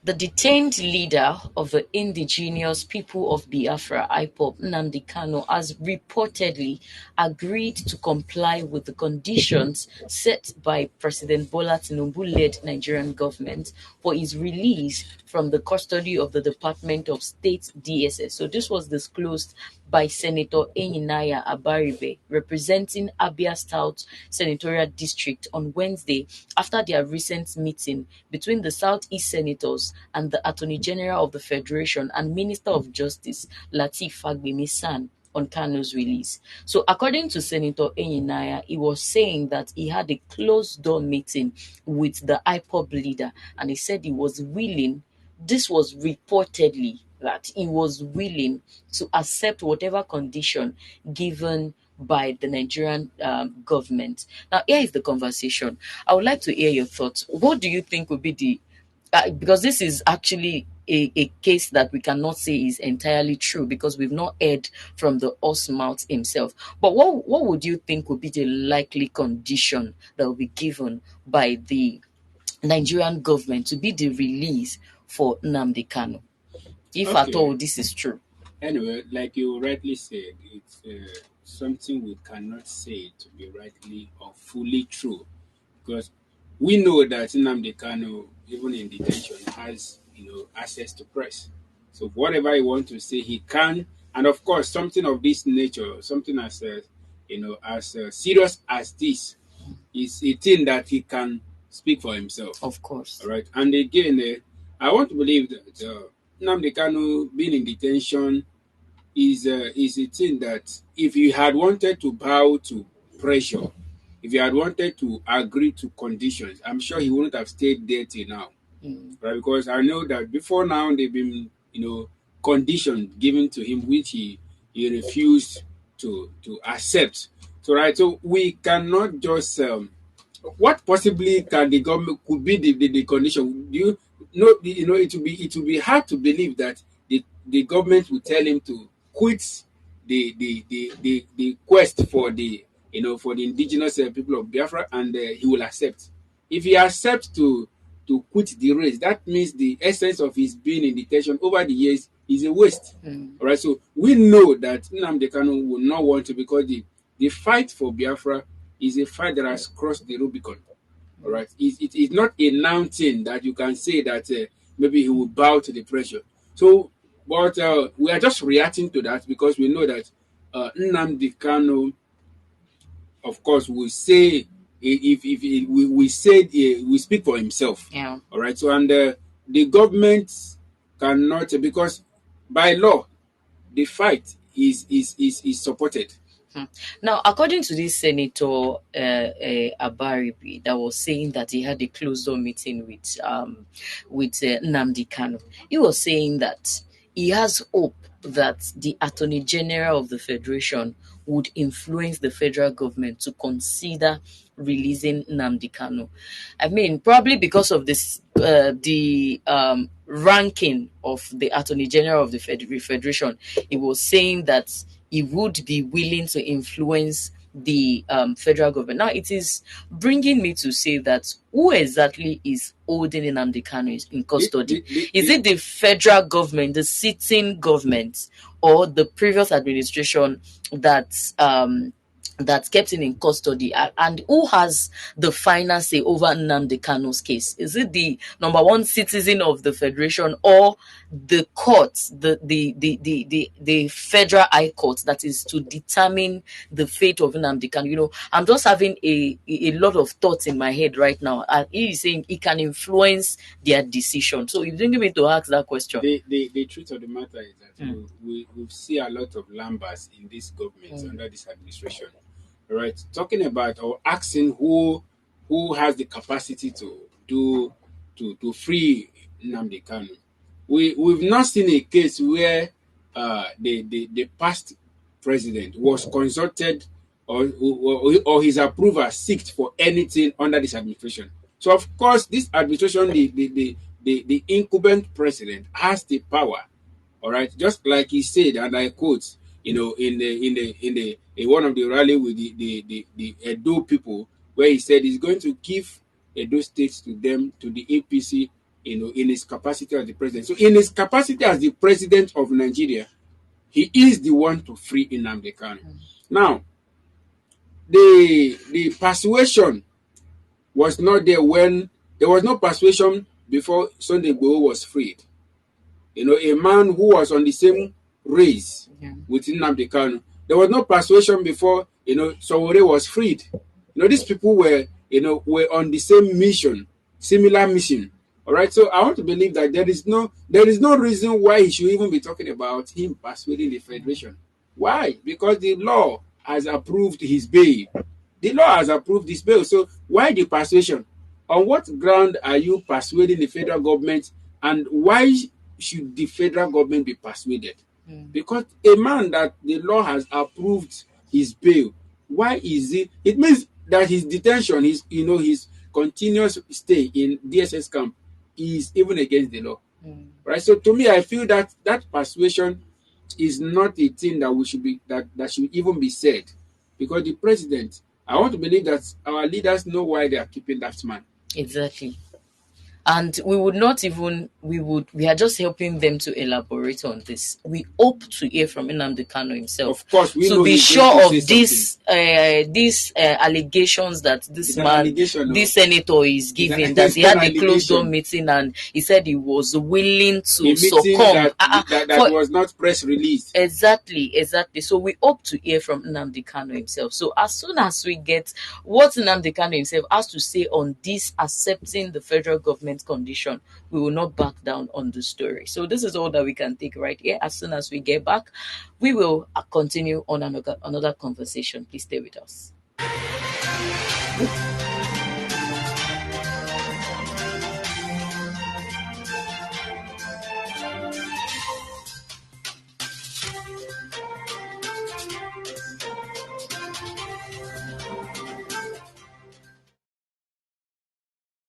The detained leader of the indigenous people of Biafra, IPOB, NNAMDI KANU, has reportedly agreed to comply with the conditions set by President Bola Tinubu-led Nigerian government for his release from the custody of the Department of State DSS. So this was disclosed by Senator Enyinaya Abaribe, representing Abia South Senatorial District on Wednesday after their recent meeting between the Southeast Senators and the Attorney General of the Federation and Minister of Justice Lateef Fagbemi-San on Kanu's release. So according to Senator Enyinaya, he was saying that he had a closed-door meeting with the IPOB leader and he said he was willing, this was reportedly that he was willing to accept whatever condition given by the Nigerian government. Now, here is the conversation. I would like to hear your thoughts. What do you think would be the because this is actually a case that we cannot say is entirely true because we've not heard from the horse mouth himself. But what would you think would be the likely condition that will be given by the Nigerian government to be the release for Nnamdi Kanu, if at all this is true? Anyway, like you rightly said, it's something we cannot say to be rightly or fully true because we know that Nnamdi Kanu, even in detention, has access to press. So whatever he wants to say, he can. And of course, something of this nature, something as serious as this, is a thing that he can speak for himself. Of course. All right. And again, I want to believe that Nnamdi Kanu being in detention is a thing that if he had wanted to bow to pressure, if he had wanted to agree to conditions, I'm sure he wouldn't have stayed there till now. Right? Because I know that before now they've been, conditions given to him which he refused to accept. So right, so we cannot just what possibly can the government could be the condition? Do you know? It will be hard to believe that the government will tell him to quit the quest for the for the indigenous people of Biafra, and he will accept. If he accepts to quit the race, that means the essence of his being in detention over the years is a waste. All right, so we know that Nnamdi Kanu will not want to, because the fight for Biafra is a fight that has crossed the Rubicon. All right, it is not a noun thing that you can say that maybe he will bow to the pressure. So, but we are just reacting to that because we know that Nnamdi Kanu, of course, will say if we said we speak for himself. Yeah. All right. So and the government cannot, because by law the fight is supported. Now, according to this Senator Abaribi, that was saying that he had a closed-door meeting with Nnamdi Kanu, he was saying that he has hope that the Attorney General of the Federation would influence the federal government to consider releasing Nnamdi Kanu. I mean, probably because of this, the ranking of the Attorney General of the Federation, he was saying that he would be willing to influence the federal government. Now, it is bringing me to say that who exactly is holding Nnamdi Kanu in custody? Is it the federal government, the sitting government, or the previous administration that kept him in custody? And who has the final say over Nnamdi Kanu's case? Is it the number one citizen of the federation, or the court, the federal high court that is to determine the fate of Nnamdi Kanu? I'm just having a lot of thoughts in my head right now. And he is saying he can influence their decision. So you bring me to ask that question. The truth of the matter is that we see a lot of lambas in this government under this administration. Right, talking about or asking who has the capacity to free Nnamdi Kanu. We've not seen a case where the past president was consulted or his approval sought for anything under this administration. So of course, this administration, the incumbent president has the power. All right, just like he said, and I quote, in one of the rally with the Edo people, where he said he's going to give Edo states to them, to the APC, in his capacity as the president. So in his capacity as the president of Nigeria, he is the one to free Nnamdi Kanu. Now, the persuasion was not there when there was no persuasion before Sunday Igboho was freed. A man who was on the same race with Nnamdi Kanu. There was no persuasion before Sowore was freed. These people were on the same mission, similar mission. All right, so I want to believe that there is no reason why he should even be talking about him persuading the federation. Why? Because the law has approved his bail. The law has approved his bail. So why the persuasion? On what ground are you persuading the federal government, and why should the federal government be persuaded? Because a man that the law has approved his bail, why is it? It means that his detention, his continuous stay in DSS camp is even against the law. Right? So to me, I feel that persuasion is not a thing that we should be that should even be said, because the president, I want to believe that our leaders know why they are keeping that man. Exactly. And we are just helping them to elaborate on this. We hope to hear from Nnamdi Kanu himself. Of course, we know be he's sure going of to say these allegations that this this senator is giving, that he had a closed door meeting and he said he was willing to succumb. That was not press released. Exactly. So we hope to hear from Nnamdi Kanu himself. So as soon as we get what Nnamdi Kanu himself has to say on this accepting the federal government condition, we will not back down on the story. So this is all that we can take right here. As soon as we get back, we will continue on another conversation. Please stay with us.